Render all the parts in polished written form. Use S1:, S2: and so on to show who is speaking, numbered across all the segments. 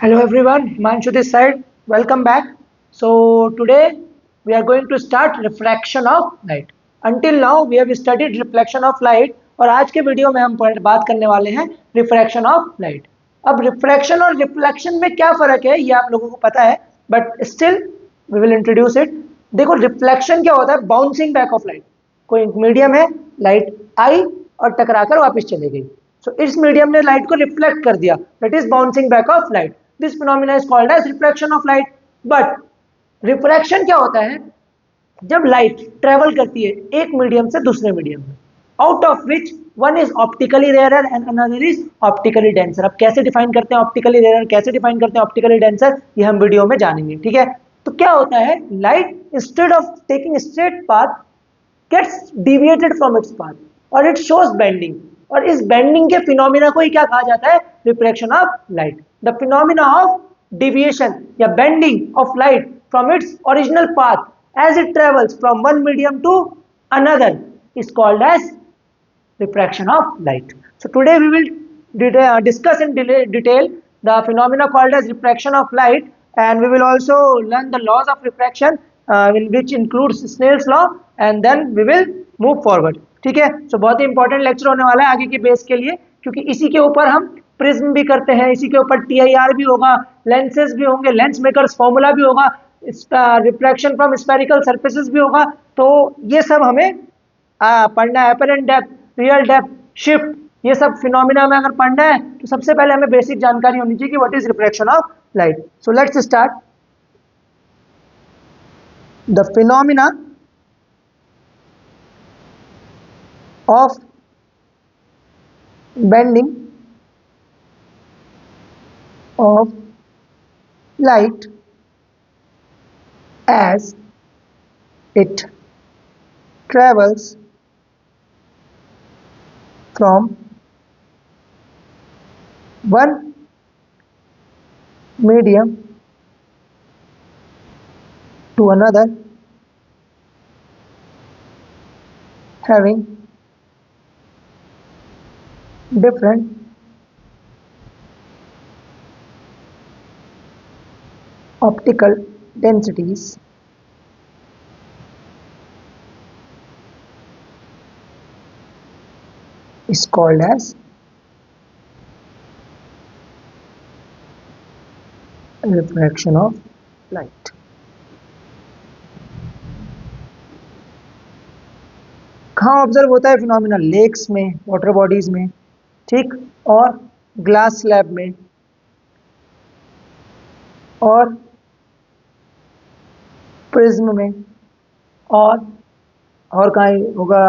S1: Hello everyone, Himanshu this side. Welcome back. So today we are going to start refraction of light. Until now we have studied reflection of light और आज के video में हम बात करने वाले हैं रिफ्रैक्शन ऑफ लाइट। अब रिफ्रैक्शन और रिफ्लेक्शन में क्या फर्क है ये आप लोगों को पता है, but still we will introduce it. देखो रिफ्लेक्शन क्या होता है, बाउंसिंग बैक ऑफ लाइट। कोई मीडियम है, लाइट आई और टकराकर वापस चली गई। सो इस मीडियम ने लाइट को रिफ्लेक्ट कर दिया, that is bouncing back of light. This phenomena is called as refraction of light. But refraction क्या होता है, जब लाइट ट्रेवल करती है एक मीडियम से दूसरे मीडियम में, out of which one is optically rare and another is optically denser. अब कैसे डिफाइन करते हैं ऑप्टिकली रेयर, कैसे डिफाइन करते हैं ऑप्टिकली डेंसर, ये हम वीडियो में जानेंगे। ठीक है, तो क्या होता है, light instead of taking straight path gets deviated from its path और इट शोज बेंडिंग, और इस बेंडिंग के फिनोमिना को ही क्या कहा जाता है, refraction of light. The phenomena of deviation या bending of light from its original path as it travels from one medium to another is called as refraction of light. So today we will discuss in detail the phenomena called as refraction of light, and we will also learn the laws of refraction which includes Snell's law, and then we will move forward. ठीक है, so बहुत ही important lecture होने वाला है आगे के base के लिए, क्योंकि इसी के ऊपर हम प्रिज्म भी करते हैं, इसी के ऊपर TIR भी होगा, लेंसेज भी होंगे, लेंस मेकर्स फॉर्मूला भी होगा, रिफ्रैक्शन फ्रॉम स्फेरिकल सरफेसेस भी होगा। तो ये सब हमें पढ़ना है। Apparent depth, real depth, shift, ये सब फिनोमिना में अगर पढ़ना है तो सबसे पहले हमें बेसिक जानकारी होनी चाहिए कि what is refraction of light. So let's start. The phenomena of bending of light as it travels from one medium to another, having different optical densities is called as refraction of light. कहाँ observe होता है phenomena, lakes में, water bodies में, ठीक, और glass slab में, और prism में, और कहाँ होगा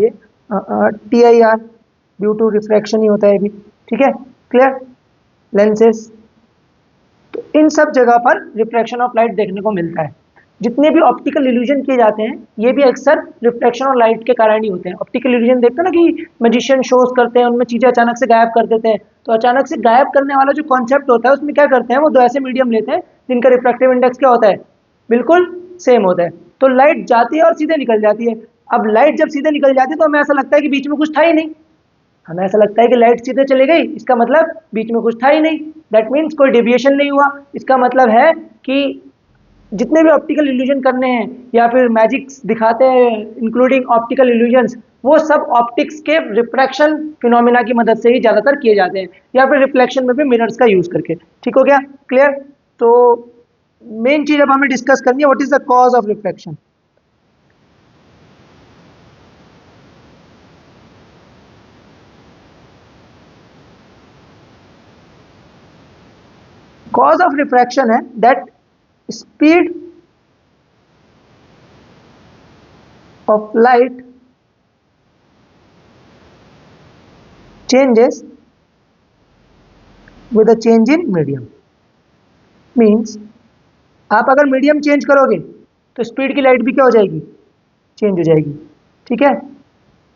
S1: ये TIR ड्यू टू रिफ्रैक्शन ही होता है अभी। ठीक है, क्लियर, लेंसेस, तो इन सब जगह पर रिफ्रैक्शन ऑफ लाइट देखने को मिलता है। जितने भी ऑप्टिकल इल्यूजन किए जाते हैं ये भी अक्सर रिफ्रैक्शन ऑफ लाइट के कारण ही होते हैं। ऑप्टिकल इल्यूजन देखते हैं ना कि मैजिशियन शोज करते हैं, उनमें चीजें अचानक से गायब कर देते हैं। तो अचानक से गायब करने वाला जो कॉन्सेप्ट होता है उसमें क्या करते हैं, वो दो ऐसे मीडियम लेते हैं जिनका रिफ्रैक्टिव इंडेक्स क्या होता है, बिल्कुल सेम होता है। तो लाइट जाती है और सीधे निकल जाती है। अब लाइट जब सीधे निकल जाती है तो हमें ऐसा लगता है कि बीच में कुछ था ही नहीं, हमें ऐसा लगता है कि लाइट सीधे चली गई, इसका मतलब बीच में कुछ था ही नहीं, दैट मीन्स कोई डेविएशन नहीं हुआ। इसका मतलब है कि जितने भी ऑप्टिकल इल्यूजन करने हैं या फिर मैजिक्स दिखाते हैं इंक्लूडिंग ऑप्टिकल इल्यूजन्स, वो सब ऑप्टिक्स के रिफ्रैक्शन फिनोमिना की मदद से ही ज़्यादातर किए जाते हैं, या फिर रिफ्लेक्शन में भी मिरर्स का यूज़ करके। ठीक हो गया, क्लियर। तो मेन चीज़ अब हमें डिस्कस करनी है, what is the cause of reflection. Cause of refraction है that speed of light changes with a change in medium। Means आप अगर मीडियम चेंज करोगे तो स्पीड की लाइट भी क्या हो जाएगी, चेंज हो जाएगी। ठीक है,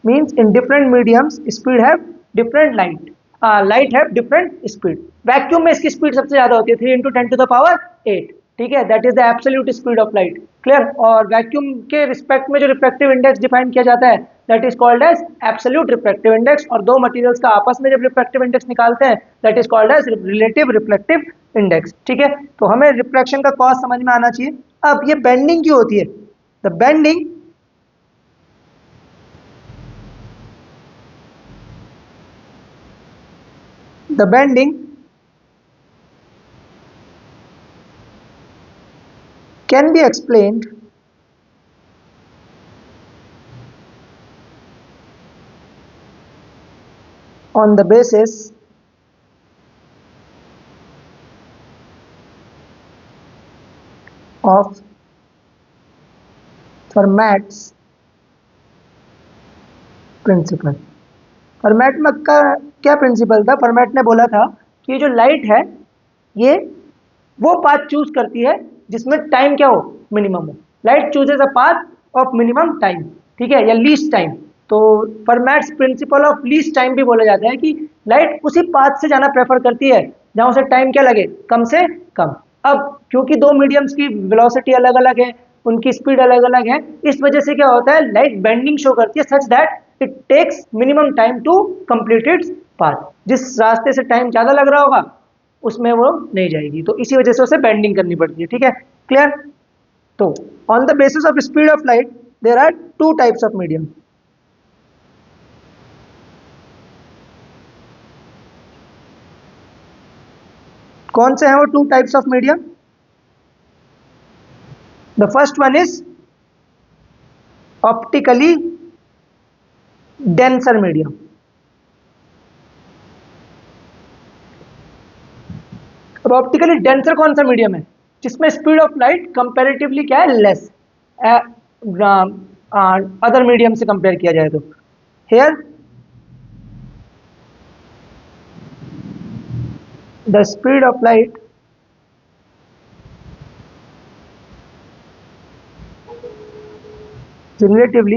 S1: means in different mediums speed have different light, light have different speed. Vacuum में इसकी स्पीड सबसे ज्यादा होती है 3 × 10⁸ 8। ठीक है, that is the absolute speed of light. Clear. और वैक्यूम के रिस्पेक्ट में जो रिफ्रैक्टिव इंडेक्स डिफाइन किया जाता है that is called as absolute refractive index, और दो मटेरियल्स का आपस में जब रिफ्रैक्टिव इंडेक्स निकालते हैं that is called as relative reflective index. ठीक है, तो हमें रिफ्रैक्शन का कॉज समझ में आना चाहिए। अब ये बेंडिंग क्यों होती है? The bending can be explained on the basis of Fermat's principle. Fermat में का क्या प्रिंसिपल था? फर्मैट ने बोला था कि जो लाइट है ये वो पाथ चूज करती है जिसमें टाइम क्या हो, मिनिमम हो। Light chooses a path of minimum time, ठीक है, या लीस्ट टाइम। तो फर्मैट्स प्रिंसिपल ऑफ लीस्ट टाइम भी बोला जाता है कि लाइट उसी पाथ से जाना प्रेफर करती है जहां उसे टाइम क्या लगे, कम से कम। अब क्योंकि दो मीडियम्स की वेलोसिटी अलग अलग है, उनकी स्पीड अलग अलग है, इस वजह से क्या होता है, लाइट बेंडिंग शो करती है such that it takes minimum time to complete its path. जिस रास्ते से टाइम ज्यादा लग रहा होगा उसमें वो नहीं जाएगी, तो इसी वजह से उसे बेंडिंग करनी पड़ती है। ठीक है, क्लियर। तो on the basis of speed of light there are two types of medium. कौन से हैं वो two types of medium? The first one is optically denser medium. अब ऑप्टिकली डेंसर कौन सा मीडियम है? जिसमें स्पीड ऑफ लाइट कंपैरेटिवली क्या है, लेस अदर मीडियम से कंपेयर किया जाए तो। Here the speed of light relatively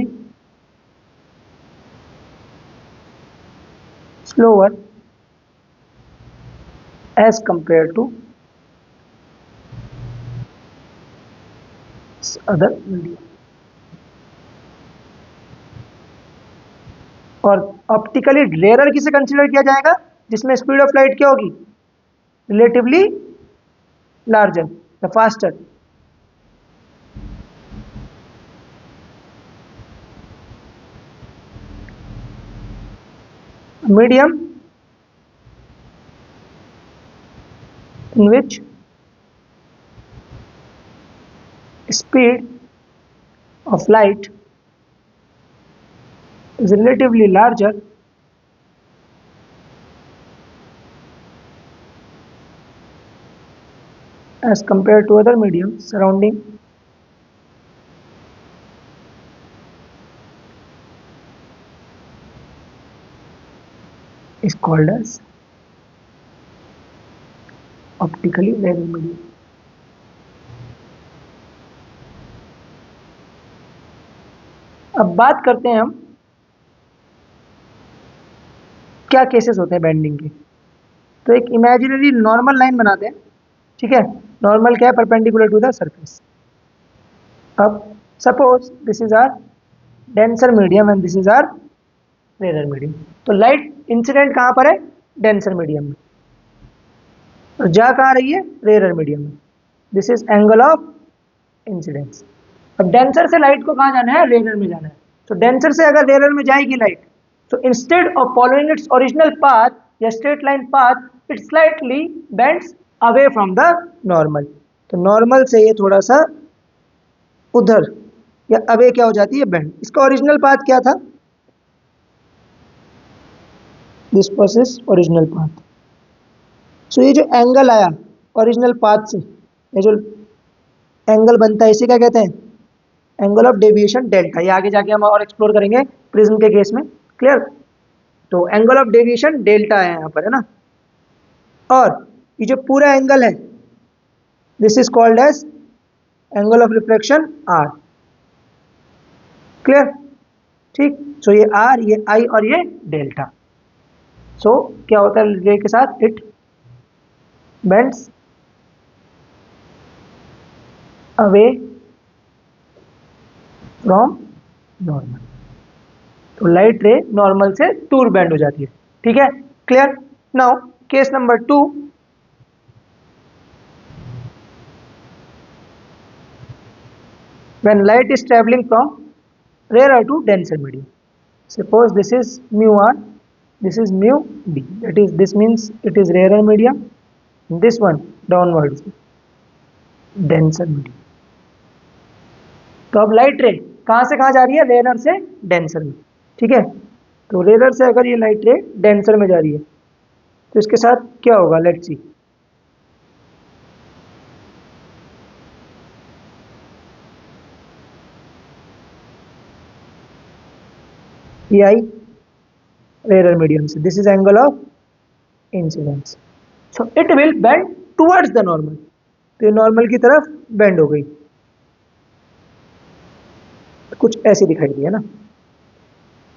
S1: slower as compared to other medium। और ऑप्टिकली रेयर किसे कंसीडर किया जाएगा? जिसमें स्पीड ऑफ लाइट क्या होगी, relatively larger the faster. Medium in which speed of light is relatively larger as compared to other mediums surrounding is called as optically variable medium। अब बात करते हैं हम क्या केसेस होते हैं बेंडिंग के। तो एक इमेजिनरी नॉर्मल लाइन बनाते हैं, ठीक है। नॉर्मल क्या है, परपेंडिकुलर टू द सरफेस। अब suppose this is our denser medium and this is our rare medium. तो लाइट इंसिडेंट कहां पर है, डेंसर मीडियम में, और जा कहां रही है, रेयर मीडियम में। This is angle of incidence. अब डेंसर से लाइट को कहां जाना है, रेयर में जाना है। तो डेंसर से अगर रेयर में जाएगी लाइट, तो instead of following its original path या straight line path, it slightly bends away from the normal. तो नॉर्मल से ये थोड़ा सा उधर या अवे क्या हो जाती है, बेंड। इसका ओरिजिनल पाथ क्या था, this was is original path. So ये जो एंगल आया ओरिजिनल पाथ से, ये जो एंगल बनता है इसे क्या कहते हैं, एंगल ऑफ डेविएशन डेल्टा। ये आगे जाके हम और एक्सप्लोर करेंगे प्रिज्म के केस में, क्लियर। तो एंगल ऑफ डेविएशन डेल्टा है यहाँ पर, है ना। और ये जो पूरा एंगल है this is called as angle of reflection R, clear, ठीक। सो ये आर, ये आई और ये डेल्टा। सो क्या होता है रे के साथ, it bends away from normal. तो लाइट रे नॉर्मल से दूर बेंड हो जाती है। ठीक है, clear. Now case number 2, when light is traveling from rarer to denser medium. Suppose this is mu r, this is mu d, that is this means it is rarer medium, this one downwards denser medium. तो अब light रे कहाँ से कहाँ जा रही है, rare से डेंसर में। ठीक है, तो रेयर से अगर ये लाइट रे डेंसर में जा रही है तो इसके साथ क्या होगा, लेट्स सी। ये आई रेयर मीडियम से, this is angle of incidence, so it will bend towards the normal. तो ये नॉर्मल की तरफ बेंड हो गई, कुछ ऐसी दिखाई दी है ना।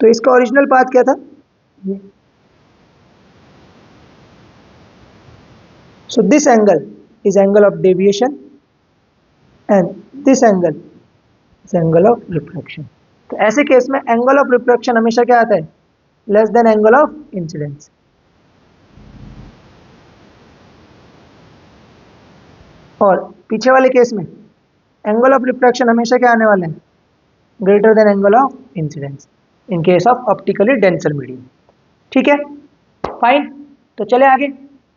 S1: तो इसका ओरिजिनल पाथ क्या था, ये। So this angle is angle of deviation and this angle is angle of reflection. तो ऐसे केस में एंगल ऑफ रिफ्लेक्शन हमेशा क्या आता है, less than angle of incidence. और पीछे वाले केस में एंगल ऑफ रिफ्लेक्शन हमेशा क्या आने वाले हैं, greater than angle of incidence in case of optically denser medium. ठीक है, फाइन। तो चले आगे।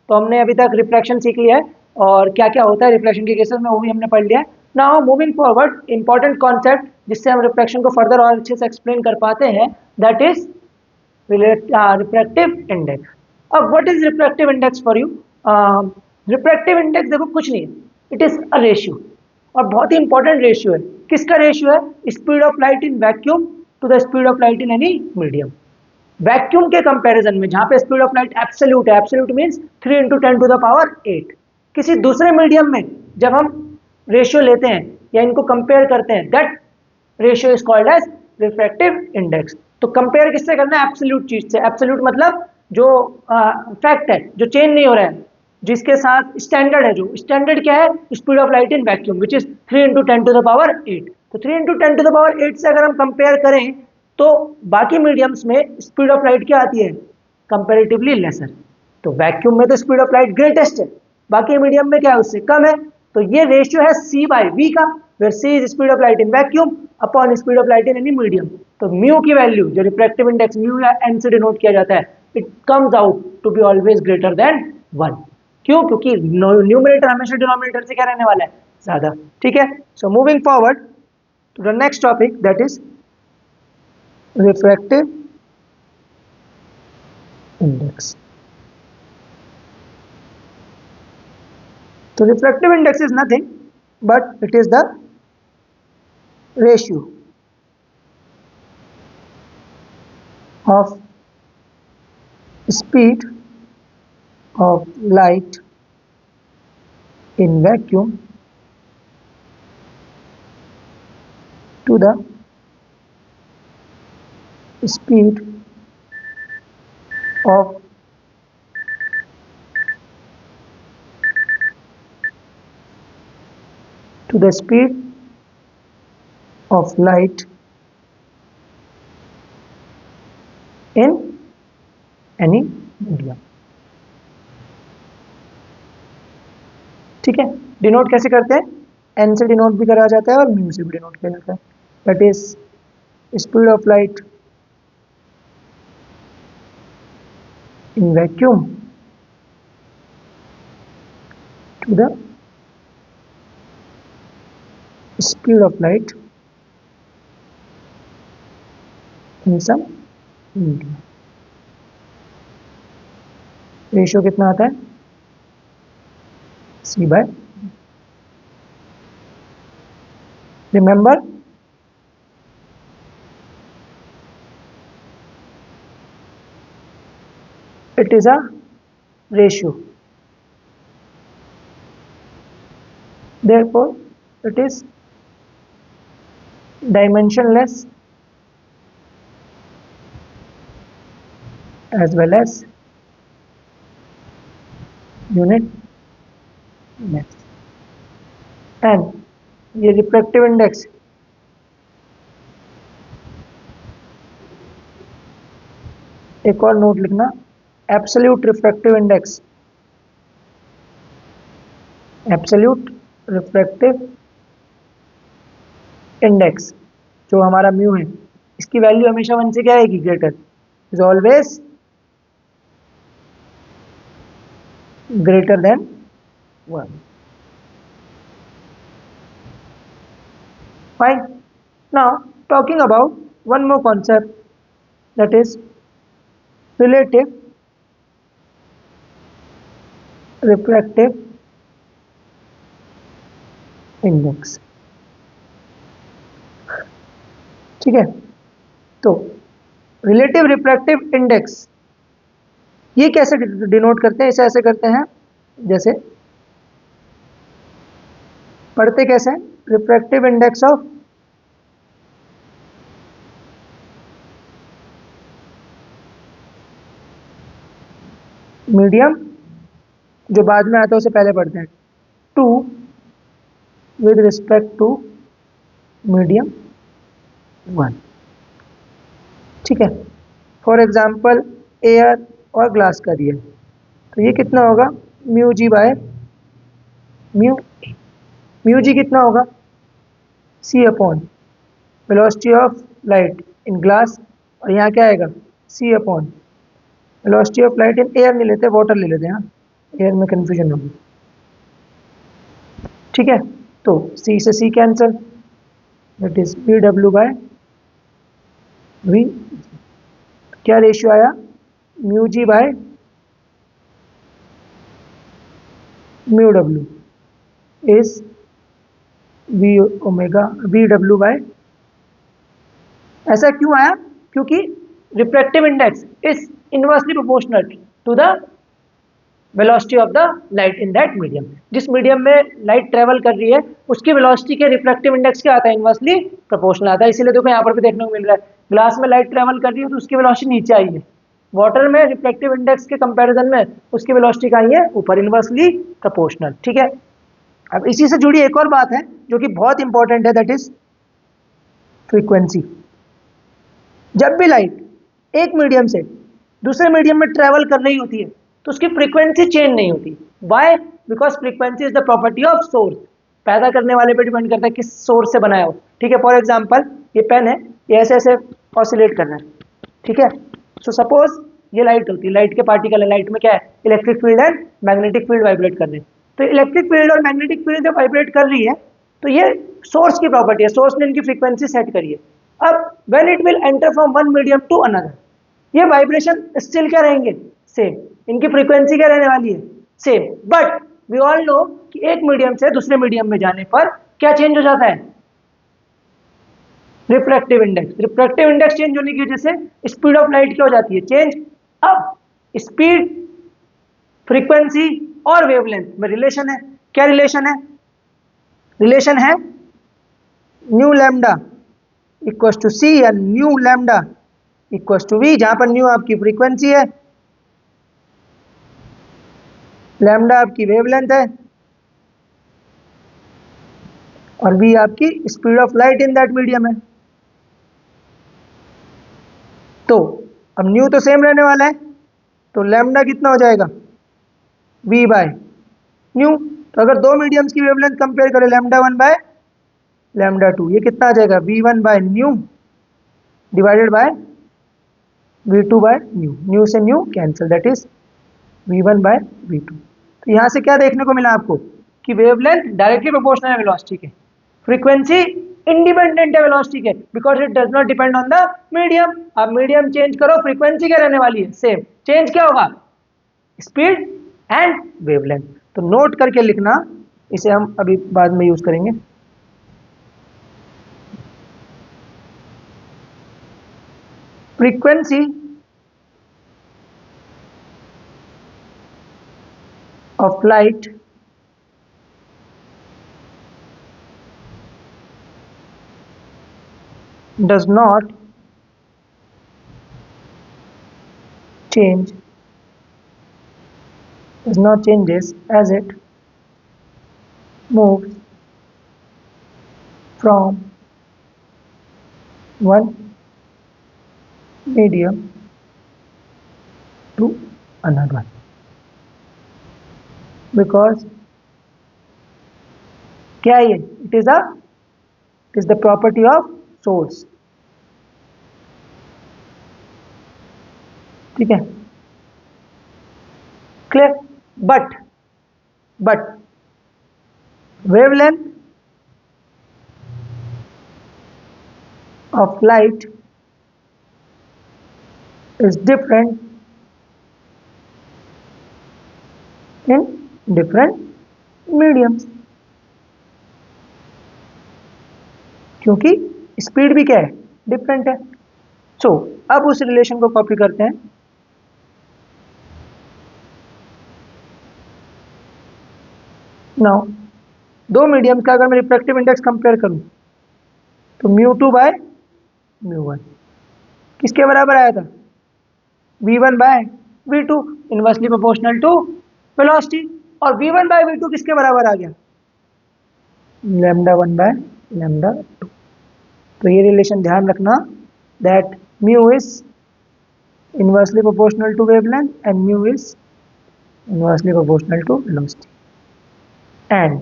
S1: तो हमने अभी तक रिफ्लेक्शन सीख लिया है और क्या क्या होता है रिफ्लेक्शन के केसेस में वो भी हमने पढ़ लिया है। Now moving forward, important concept जिससे हम रिफ्लेक्शन को फर्दर और अच्छे से एक्सप्लेन कर पाते हैं, दैट इज रिफ्रैक्टिव इंडेक्स। अब what is refractive index for you? Refractive index देखो कुछ नहीं है, इट इज अ रेशियो, और बहुत ही इंपॉर्टेंट रेशियो है। किसका रेशियो है? Speed of light in vacuum to the speed of light in any medium. Vacuum के कंपैरिजन में जहां पे स्पीड ऑफ लाइट एब्सोल्यूट है, एब्सोल्यूट मींस 3 × 10⁸, किसी दूसरे मीडियम में जब हम रेशियो लेते हैं या इनको कंपेयर करते हैं, that ratio is called as refractive index. तो कंपेयर किससे करना है? एब्सोल्यूट चीज से। एब्सोल्यूट मतलब जो फैक्ट है, जो चेंज नहीं हो रहा है, जिसके साथ स्टैंडर्ड है। जो स्टैंडर्ड क्या है? Speed of light in vacuum which is 3 × 10⁸। तो 3 × 10⁸ से अगर हम कंपेयर करें तो बाकी मीडियम्स में स्पीड ऑफ लाइट क्या आती है? Comparatively laser. तो वैक्यूम में तो स्पीड ऑफ लाइट ग्रेटेस्ट है, बाकी मीडियम में क्या है? उससे कम है। तो ये रेशियो है c/v का, where c is speed of light in vacuum upon speed of light in any medium. तो म्यू की वैल्यू, जो रिफ्रैक्टिव इंडेक्स म्यू या n से डिनोट किया जाता है, it comes out to be always greater than 1। क्यों? क्योंकि न्यूमरेटर हमेशा डिनोमिनेटर से क्या रहने वाला है? ज्यादा। ठीक है, so moving forward to the next topic, that is refractive index. So refractive index is nothing but it is the ratio of speed of light in vacuum to the speed of light in any medium। ठीक है, denote कैसे करते हैं? n से denote भी करा जाता है और म्यू से भी डिनोट किया जाता है। That is speed of light in vacuum to the speed of light in some medium। Ratio कितना आता है? c/v। Remember, it is a ratio, therefore it is dimensionless as well as unitless, and ये refractive index, एक और note लिखना, absolute refractive index, absolute refractive index जो हमारा mu है, इसकी वैल्यू हमेशा 1 से क्या आएगी, greater, is always greater than 1. Fine. Now talking about one more concept, that is relative refractive index. ठीक है, तो रिलेटिव रिफ्रैक्टिव इंडेक्स ये कैसे डिनोट करते हैं, इसे ऐसे करते हैं, जैसे पढ़ते कैसे, रिफ्रैक्टिव इंडेक्स ऑफ मीडियम, जो बाद में आता है उसे पहले पढ़ते हैं, two with respect to medium 1. ठीक है, फॉर एग्जाम्पल एयर और ग्लास का दिया, तो ये कितना होगा, mu ji by mu, mu g कितना होगा, c upon velocity of light in glass, और यहाँ क्या आएगा, c upon velocity of light in air, नहीं लेते वाटर ले लेते हैं, हाँ एयर में कन्फ्यूजन होगी. ठीक है, तो सी से सी cancel, that is V W bye we, क्या रेशियो आया, mu G by mu W is we omega V W bye. ऐसा क्यों आया, क्योंकि refractive index is inversely proportional to the velocity of the light in that medium. जिस medium में light travel कर रही है उसकी वेलोसिटी के रिफ्रैक्टिव इंडेक्स क्या आता है, इनवर्सली प्रोपोर्शनल आता है. इसीलिए देखो यहाँ पर भी देखने को मिल रहा है, ग्लास में लाइट ट्रेवल कर रही है तो उसकी वेलोसिटी नीचे आई है, वाटर में रिफ्रैक्टिव इंडेक्स के कंपैरिजन में उसकी वेलोसिटी का आई है ऊपर, इनवर्सली प्रोपोर्शनल. ठीक है, अब इसी से जुड़ी एक और बात है जो कि बहुत इंपॉर्टेंट है, दैट इज फ्रीक्वेंसी. जब भी लाइट एक मीडियम से दूसरे मीडियम में ट्रेवल कर रही होती है तो उसकी फ्रीक्वेंसी चेंज नहीं होती. Why, because frequency is the property of source, पैदा करने वाले पे डिपेंड करता है किस सोर्स से बनाया हो. ठीक है, फॉर एग्जाम्पल ये पेन है, ये ऐसे ऐसे ऑसिलेट कर रहा है. ठीक है, सो सपोज ये लाइट होती है, लाइट के पार्टिकल है, लाइट में क्या है, electric field and magnetic field vibrate कर रहे हैं. तो इलेक्ट्रिक फील्ड और मैग्नेटिक फील्ड जब वाइब्रेट कर रही है तो ये सोर्स की प्रॉपर्टी है, सोर्स ने इनकी फ्रीक्वेंसी सेट करी है. अब when it will enter from one medium to another, ये वाइब्रेशन स्टिल क्या रहेंगे, सेम, इनकी फ्रीक्वेंसी क्या रहने वाली है, same. But we all know कि एक मीडियम से दूसरे मीडियम में जाने पर क्या चेंज हो जाता है, refractive index. Refractive index change होने की वजह से स्पीड ऑफ लाइट क्या हो जाती है, चेंज. अब स्पीड, फ्रीक्वेंसी और वेवलेंथ में रिलेशन है. क्या रिलेशन है, रिलेशन है nu lambda equal to C या nu lambda equal to V, जहां पर न्यू आपकी फ्रीक्वेंसी है, लैम्डा आपकी वेवलेंथ है और वी आपकी speed of light in that medium है. तो अब न्यू तो सेम रहने वाला है, तो लैम्डा कितना हो जाएगा, वी बाय न्यू. तो अगर दो मीडियम्स की वेवलेंथ कंपेयर करें, लैम्डा 1 बाय लैम्डा 2, ये कितना आ जाएगा, v1 by nu divided by v2 by nu. Nu से nu cancel, that is v1 by v2. तो यहाँ से क्या देखने को मिला आपको कि वेवलेंथ डायरेक्टली प्रोपोर्शनल है वेलोसिटी के, फ्रीक्वेंसी इंडिपेंडेंट है वेलोसिटी के, because it does not depend on the medium. आप मीडियम चेंज करो, फ्रीक्वेंसी क्या रहने वाली है, सेम. चेंज क्या होगा, स्पीड एंड वेवलेंथ. तो नोट करके लिखना, इसे हम अभी बाद में यूज करेंगे. Frequency of light does not change, changes as it moves from one medium to another because क्या है ये, it is the property of source. ठीक है, clear. But wavelength of light is different in different mediums, क्योंकि speed भी क्या है, different है। सो अब उस रिलेशन को कॉपी करते हैं। नाउ दो मीडियम का अगर मैं रिफ्रैक्टिव इंडेक्स कंपेयर करूं तो μ2 बाय μ1 किसके बराबर आया था, v1 by v2, inversely proportional to velocity. और v1 बाय v2 किसके बराबर आ गया, λ1 बाय λ2। तो ये रिलेशन ध्यान रखना, that mu is inversely proportional to wavelength and mu is inversely proportional to velocity, and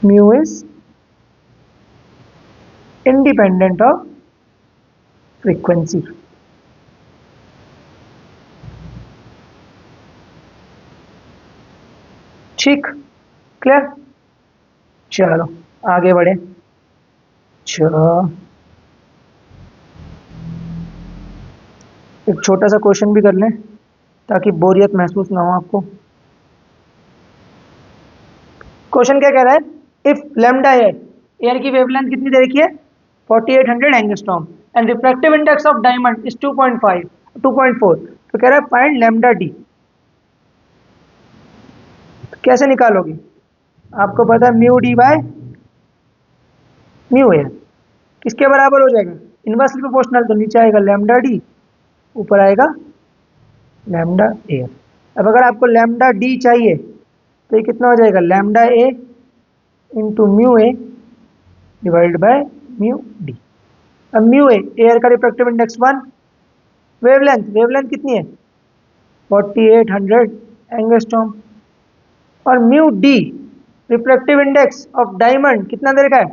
S1: mu is independent of frequency। ठीक, clear. चलो आगे बढ़े। चलो एक छोटा सा क्वेश्चन भी कर लें ताकि बोरियत महसूस ना हो आपको। क्वेश्चन क्या कह रहा है, इफ लैम्डा एयर की वेवलेंथ कितनी दे रखी है, 4800 angstrom, and refractive index of diamond is 2.4, तो कह रहा है फाइंड लैम्डा डी। कैसे निकालोगे, आपको पता है mu D by mu air किसके बराबर हो जाएगा, इनवर्सली प्रोपोर्शनल, तो नीचे आएगा लैम्डा डी, ऊपर आएगा लैम्डा एयर। अब अगर आपको लैम्डा डी चाहिए तो ये कितना हो जाएगा, lambda A into mu A divide by mu D. अब म्यू ए एयर का रिफ्रैक्टिव इंडेक्स 1, वेवलेंथ कितनी है 4800 एंगस्ट्रॉम, और mu D refractive index of diamond कितना दे रखा है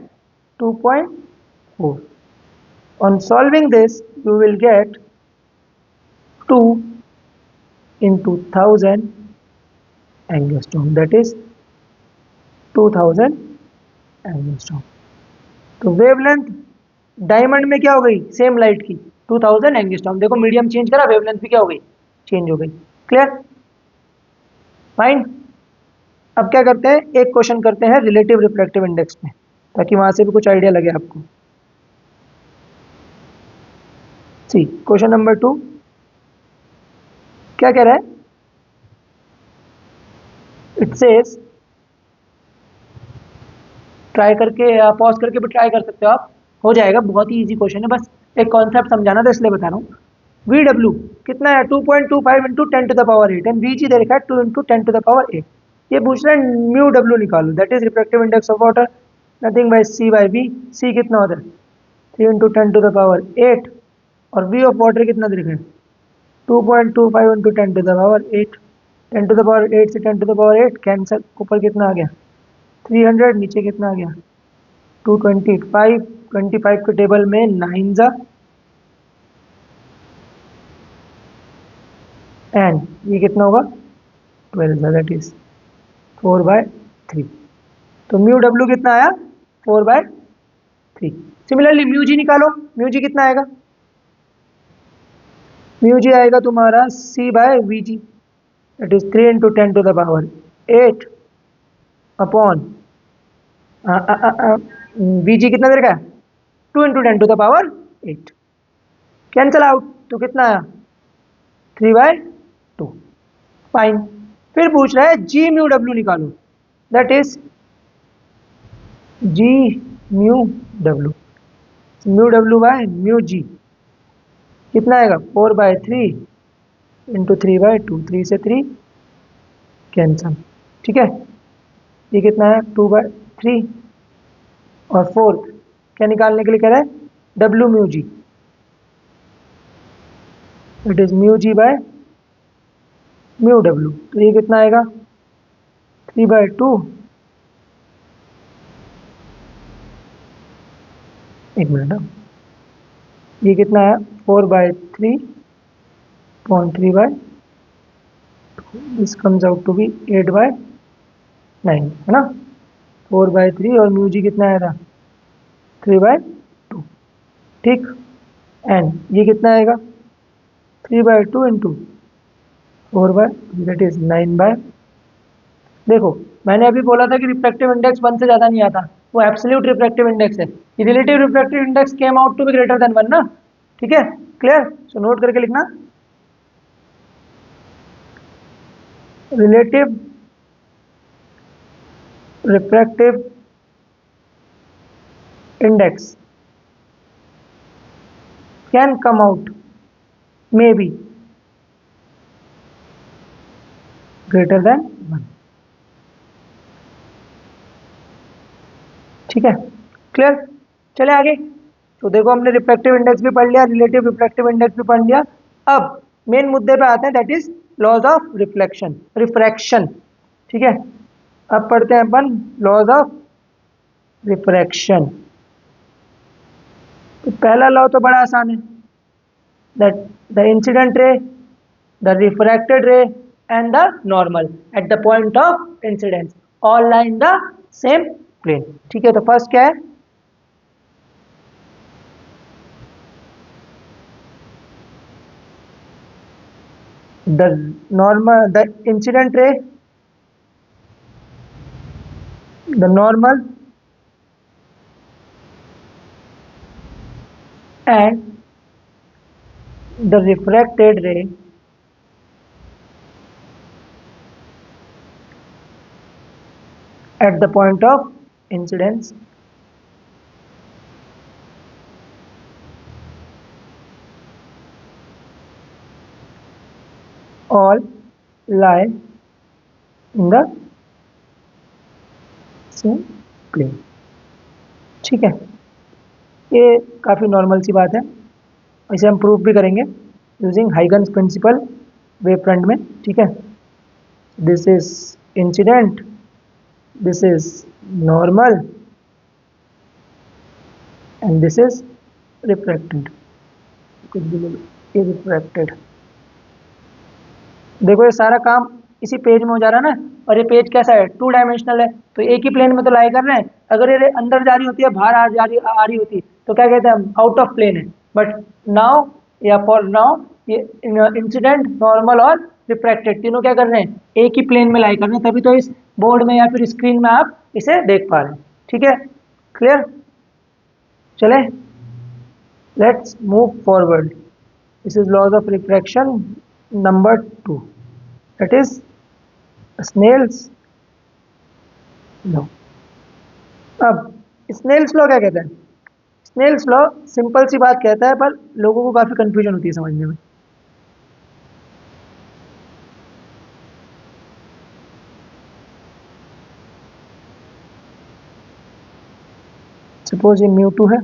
S1: 2.4। On solving this you will get 2 into 1000 angstrom, that is 2000 angstrom. तो wavelength diamond में क्या हो गई, सेम लाइट की 2000 एंगस्ट्रॉम। देखो मीडियम चेंज करा, वेवलेंथ भी क्या हो गई, चेंज हो गई। Clear, fine. अब क्या करते हैं, एक क्वेश्चन करते हैं रिलेटिव रिफ्रैक्टिव इंडेक्स में, ताकि वहां से भी कुछ आइडिया लगे आपको। सी क्वेश्चन नंबर 2 क्या कह रहा है, इट सेज, ट्राई करके पॉज करके भी ट्राई कर सकते हो आप, हो जाएगा, बहुत ही इजी क्वेश्चन है, बस एक कॉन्सेप्ट समझाना था इसलिए बता रहा हूँ। वी डब्ल्यू कितना है 2.25 into 10 to the power 8, and v g दे रखा है 2 इंटू 10 टू द पावर 8। ये पूछ रहा है म्यू डब्ल्यू निकालो, that is refractive index of water, nothing by c by v. C कितना होता है 3 इंटू 10 टू द पावर 8, और वी ऑफ वाटर कितना दे रखा है 2.25 into 10 to the power 8। 10 to the power 8 से 10 टू द पावर 8 कैंसल, ऊपर कितना आ गया 300, नीचे कितना आ गया 225। 25 के टेबल में 9 जा, एंड ये कितना होगा 12 जा, दैट इज 4/3। तो म्यू डब्ल्यू कितना आया 4/3। सिमिलरली म्यू जी निकालो, म्यू जी कितना आएगा, म्यू जी आएगा तुम्हारा सी by we ji, that is 3 into 10 to the power 8 upon we जी कितना दे रखा है 2 into 10 to the power 8, cancel out, तो कितना आया 3/2। फाइन। फिर पूछ रहा है जी म्यू डब्ल्यू निकालो, that is G mu W, mu W by mu g कितना आएगा 4/3 इंटू 3/2, 3 से 3 कैंसल। ठीक है, ये कितना है 2/3 और फोर्थ क्या निकालने के लिए कह रहा है, W mu G, it is mu ji by mu W. तो ये कितना आएगा, 3/2, एक मिनट, ये कितना है, 4/3/3 this comes out to be 8/9, है ना। 4/3 और म्यू जी कितना आया था, 3/2, ठीक। एंड ये कितना आएगा, 3/2 इंटू 4, दैट इज 9। देखो मैंने अभी बोला था कि रिफ्रैक्टिव इंडेक्स 1 से ज़्यादा नहीं आता, वो एब्सोल्यूट रिफ्रैक्टिव इंडेक्स है। ये relative refractive index came out to be greater than 1 ना, ठीक है, क्लियर। सो नोट करके लिखना, relative refractive index can come out may be greater than 1, ठीक है, क्लियर। चले आगे। तो देखो हमने रिफ्रैक्टिव इंडेक्स भी पढ़ लिया, रिलेटिव रिफ्रैक्टिव इंडेक्स भी पढ़ लिया। अब मेन मुद्दे पे आते हैं, that is laws of reflection, refraction, ठीक है। अब पढ़ते हैं अपन लॉज ऑफ रिफ्रैक्शन। तो पहला लॉ तो बड़ा आसान है, that the incident ray, the refracted ray and the normal at the point of incidence all lie in the same plane, ठीक है। तो फर्स्ट क्या है, the the incident ray, the normal and the refracted ray at the point of incidence all lie in the same plane, ठीक है। ये काफ़ी normal सी बात है, इसे हम प्रूफ भी करेंगे using Huygens principle wave front में, ठीक है। This is incident, this is normal and this is refracted, कुछ भी ले लो, ये रिफ्रैक्टेड। देखो ये सारा काम इसी पेज में हो जा रहा है ना, और ये पेज कैसा है, 2 डायमेंशनल है, तो एक ही प्लेन में तो लाई कर रहे हैं। अगर ये अंदर जा रही होती है, बाहर आ रही होती तो क्या कहते हैं हम, आउट ऑफ प्लेन है। बट नाउ या फॉर नाउ ये इंसिडेंट, नॉर्मल और रिफ्रैक्टेड तीनों क्या कर रहे हैं, एक ही प्लेन में लाई कर रहे हैं, तभी तो इस बोर्ड में या फिर स्क्रीन में आप इसे देख पा रहे हैं, ठीक है, क्लियर। चले, let's move forward. This is laws of refraction number 2, that is Snell's law. अब स्नेल्स लॉ क्या कहता है, स्नेल्स लॉ सिंपल सी बात कहता है, पर लोगों को काफी कंफ्यूजन होती है समझने में। सपोज ये μ2 है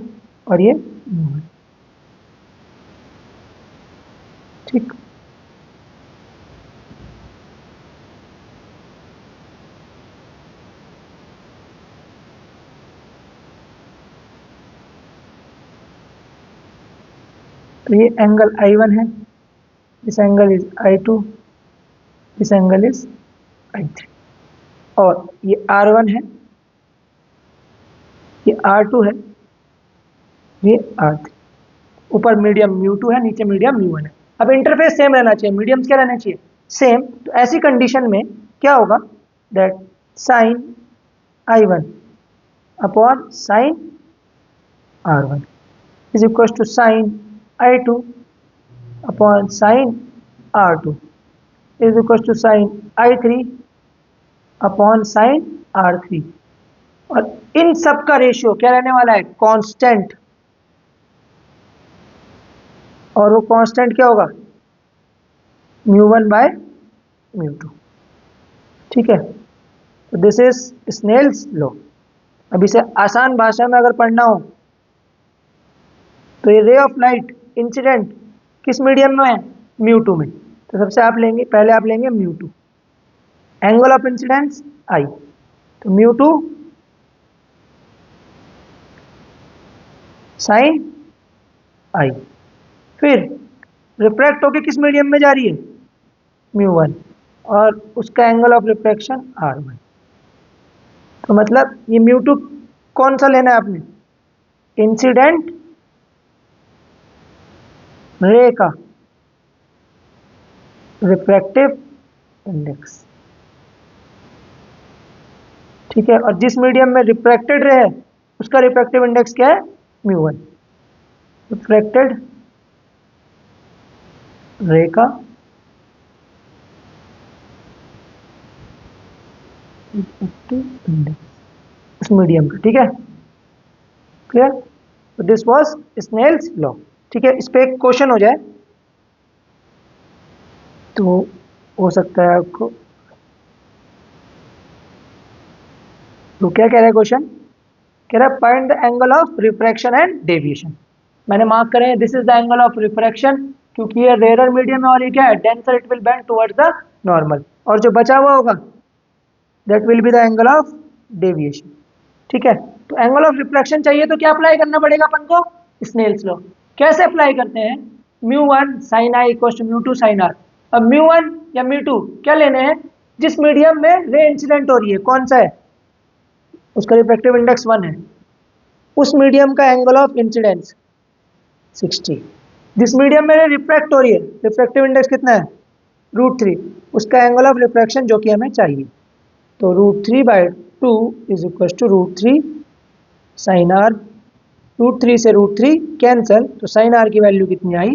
S1: और ये μ1, ठीक। तो ये एंगल I1 है, this angle is I2, this angle is I3, और ये R1 है, ये R2 है, ये R3। ऊपर मीडियम μ2 है, नीचे मीडियम μ1 है। अब इंटरफेस सेम रहना चाहिए, मीडियम्स क्या रहना चाहिए, सेम। तो ऐसी कंडीशन में क्या होगा, that sine I1 upon sine R1 is equals to sin I2 upon sin R2 is equals to sin I3 upon sin R3, और इन सब का रेशियो क्या रहने वाला है, कांस्टेंट। और वो कांस्टेंट क्या होगा, μ1 बाय μ2, ठीक है। तो दिस इज स्नेल्स लॉ। अब इसे आसान भाषा में अगर पढ़ना हो तो ये रे ऑफ लाइट इंसिडेंट किस मीडियम में है, म्यू2 में। तो सबसे पहले आप लेंगे म्यू2, एंगल ऑफ इंसिडेंस आई, तो म्यू2 साइन आई। फिर रिफ्रैक्ट होके किस मीडियम में जा रही है, म्यू1, और उसका एंगल ऑफ रिफ्रैक्शन r1। तो मतलब ये म्यू2 कौन सा लेना है आपने, इंसिडेंट रे का रिफ्रैक्टिव इंडेक्स, ठीक है। और जिस मीडियम में रिफ्रैक्टेड रे है उसका रिफ्रैक्टिव इंडेक्स क्या है, म्यू1। रिफ्रैक्टेड रे का रिफ्रैक्टिव इंडेक्स इस मीडियम का, ठीक है, क्लियर। तो दिस वाज स्नेल्स लॉ, ठीक है। इस पे एक क्वेश्चन हो जाए तो हो सकता है आपको, तो क्या कह रहा है क्वेश्चन, कह रहा है find the angle of refraction and deviation. मैंने मार्क करे हैं this is the angle of refraction, क्योंकि ये रेयर मीडियम है और ये क्या है, denser, it will bend towards the normal, और जो बचा हुआ होगा that will be the angle of deviation, ठीक है। तो एंगल ऑफ रिफ्रैक्शन चाहिए तो क्या अप्लाई करना पड़ेगा अपन को, स्नेल्स लॉ। कैसे अप्लाई करते हैं, mu one sine i equal to mu two sine r. अब म्यू1 या म्यू2 क्या लेने हैं, जिस मीडियम में रे इंसिडेंट हो रही है, कौन सा है, उसका रिफ्रैक्टिव इंडेक्स 1 है, उस मीडियम का एंगल ऑफ इंसिडेंस 60। जिस मीडियम में रिफ्रैक्ट हो रही है, रिफ्रैक्टिव इंडेक्स कितना है, √3, उसका एंगल ऑफ रिफ्रैक्शन जो कि हमें चाहिए, तो √3/2 is equal to √3 sine R. √3 से √3 कैंसल, तो साइन आर की वैल्यू कितनी आई,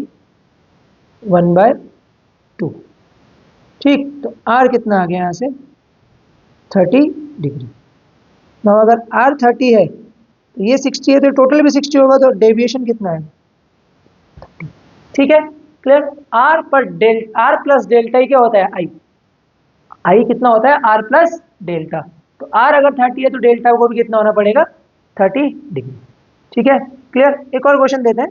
S1: 1/2, ठीक। तो आर कितना आ गया यहाँ से, 30 डिग्री। ना अगर आर 30 है तो ये 60 है, तो टोटल भी 60 होगा, तो डेविएशन कितना है, ठीक है, क्लियर। आर प्लस डेल्टा ही क्या होता है, आई कितना होता है, आर प्लस डेल्टा। तो आर अगर 30 है तो डेल्टा को भी कितना होना पड़ेगा, 30 डिग्री, ठीक है, क्लियर। एक और क्वेश्चन देते हैं,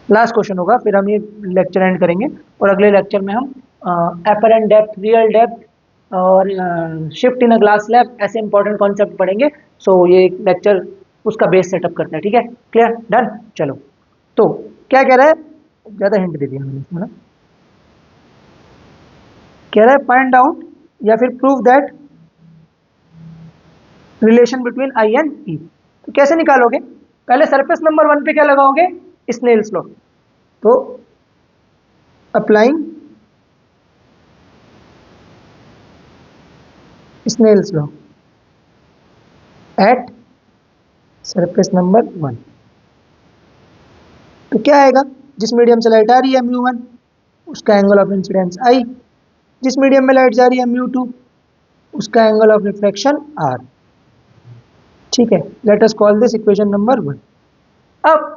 S1: लास्ट क्वेश्चन होगा, फिर हम ये लेक्चर एंड करेंगे, और अगले लेक्चर में हम एपरेंट डेप्थ, रियल डेप्थ और shift in a glass slab ऐसे इंपॉर्टेंट कॉन्सेप्ट पढ़ेंगे। सो ये लेक्चर उसका बेस सेटअप करता है, ठीक है, क्लियर, डन। चलो, तो क्या कह रहा है, ज़्यादा हिंट दे दिया मैंने इसमें ना, कह रहा है फाइंड आउट या फिर prove that relation between i and e. तो कैसे निकालोगे, पहले सरफेस नंबर 1 पे क्या लगाओगे, स्नेल्स लॉ। तो applying Snell's law at surface number 1, तो क्या आएगा, जिस मीडियम से लाइट आ रही है म्यू1, उसका एंगल ऑफ इंसिडेंस आई, जिस मीडियम में लाइट जा रही है म्यू2, उसका एंगल ऑफ रिफ्रैक्शन आर, ठीक है। Late us call this equation number 1। अब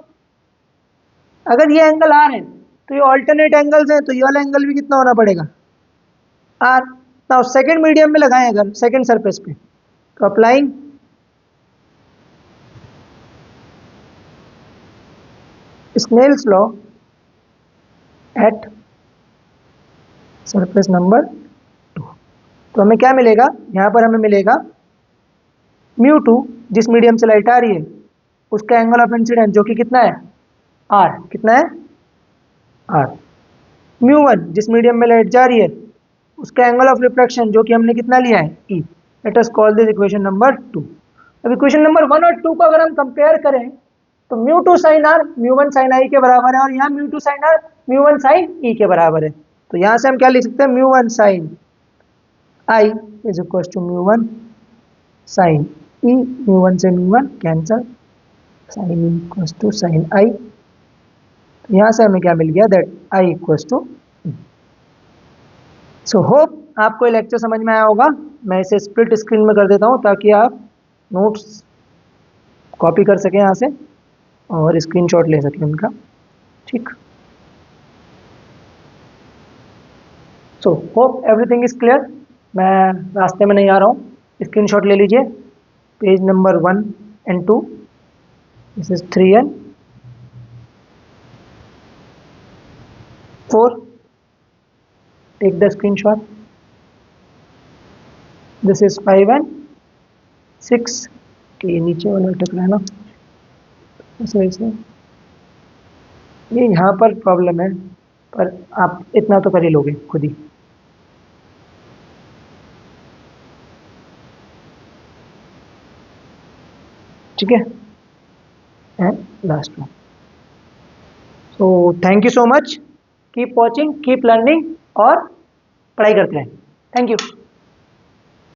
S1: अगर ये एंगल आर है तो ये ऑल्टरनेट एंगल्स हैं, तो ये वाला एंगल भी कितना होना पड़ेगा, आर। नाउ सेकंड मीडियम में लगाएं अगर सेकंड सरफेस पे, तो applying Snell's law at surface number 2, तो हमें क्या मिलेगा, यहां पर हमें मिलेगा म्यू2 जिस मीडियम से लाइट आ रही है उसका एंगल ऑफ इंसिडेंस जो कि कितना है, आर, कितना है, आर। म्यू1 जिस मीडियम में लाइट जा रही है उसका एंगल ऑफ रिफ्रैक्शन जो कि हमने कितना लिया है, e. Let us call this equation number 2। अब इक्वेशन नंबर 1 और 2 को अगर हम कंपेयर करें तो म्यू2 साइन आर म्यू1 साइन आई के बराबर है, और यहाँ म्यू2 साइन आर म्यू1 साइन ई के बराबर है। तो यहाँ से हम क्या लिख सकते हैं, mu one sine i is equal to mu one sine e, mu one से mu one cancel, sine e equal to sine i. तो यहाँ से हमें क्या मिल गया, that i equal to. So hope आपको ये लेक्चर समझ में आया होगा। मैं इसे स्प्लिट स्क्रीन में कर देता हूँ ताकि आप नोट्स कॉपी कर सकें यहाँ से और स्क्रीनशॉट ले सकें उनका, ठीक। So hope everything is clear. मैं रास्ते में नहीं आ रहा हूँ, स्क्रीनशॉट ले लीजिए। Page number 1 and 2, this is 3 and 4, take the screenshot. This is 5 and 6, कि नीचे वाला अटक रहा है ना, ऐसे ये यहाँ पर प्रॉब्लम है, पर आप इतना तो कर ही लोगे खुद ही। ठीक है, and last one. So thank you so much, keep watching, keep learning, और पढ़ाई करते रहें। Thank you.